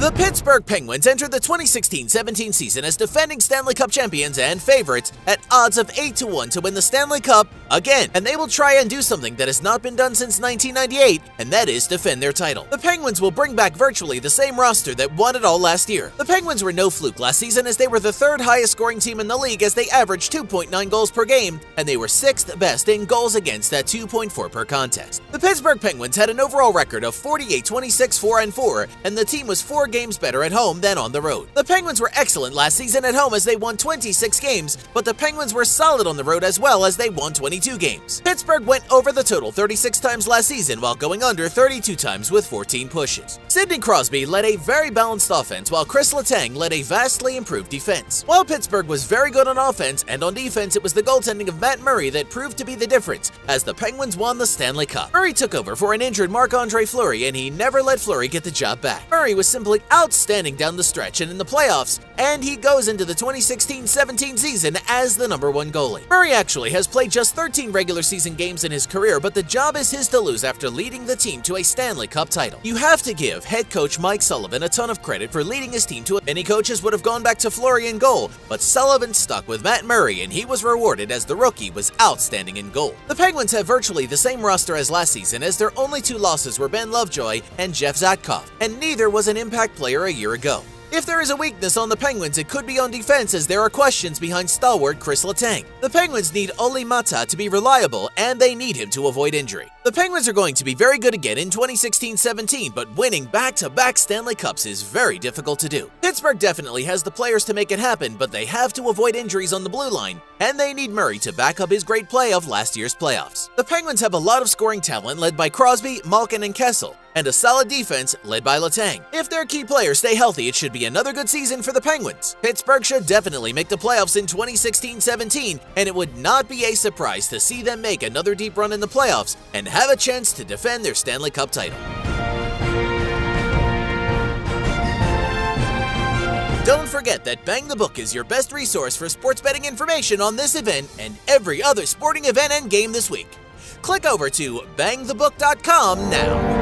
The Pittsburgh Penguins entered the 2016-17 season as defending Stanley Cup champions and favorites at odds of 8-1 to win the Stanley Cup again, and they will try and do something that has not been done since 1998, and that is defend their title. The Penguins will bring back virtually the same roster that won it all last year. The Penguins were no fluke last season as they were the third highest scoring team in the league as they averaged 2.9 goals per game, and they were sixth best in goals against at 2.4 per contest. The Pittsburgh Penguins had an overall record of 48-26-4-4, and the team was 4 games better at home than on the road. The Penguins were excellent last season at home as they won 26 games, but the Penguins were solid on the road as well as they won 22 games. Pittsburgh went over the total 36 times last season while going under 32 times with 14 pushes. Sidney Crosby led a very balanced offense while Chris Letang led a vastly improved defense. While Pittsburgh was very good on offense and on defense, it was the goaltending of Matt Murray that proved to be the difference as the Penguins won the Stanley Cup. Murray took over for an injured Marc-Andre Fleury and he never let Fleury get the job back. Murray was simply outstanding down the stretch and in the playoffs, and he goes into the 2016-17 season as the #1 goalie. Murray actually has played just 13 regular season games in his career, but the job is his to lose after leading the team to a Stanley Cup title. You have to give head coach Mike Sullivan a ton of credit for leading his team to it. Many coaches would have gone back to Fleury in goal, but Sullivan stuck with Matt Murray and he was rewarded as the rookie was outstanding in goal. The Penguins have virtually the same roster as last season as their only 2 losses were Ben Lovejoy and Jeff Zatkoff, and neither was an impact player a year ago. If there is a weakness on the Penguins, it could be on defense as there are questions behind stalwart Chris Letang. The Penguins need Olli Mata to be reliable and they need him to avoid injury. The Penguins are going to be very good again in 2016-17, but winning back-to-back Stanley Cups is very difficult to do. Pittsburgh definitely has the players to make it happen, but they have to avoid injuries on the blue line, and they need Murray to back up his great play of last year's playoffs. The Penguins have a lot of scoring talent led by Crosby, Malkin, and Kessel, and a solid defense led by Letang. If their key players stay healthy, it should be another good season for the Penguins. Pittsburgh should definitely make the playoffs in 2016-17, and it would not be a surprise to see them make another deep run in the playoffs and have a chance to defend their Stanley Cup title. Don't forget that Bang the Book is your best resource for sports betting information on this event and every other sporting event and game this week. Click over to bangthebook.com now.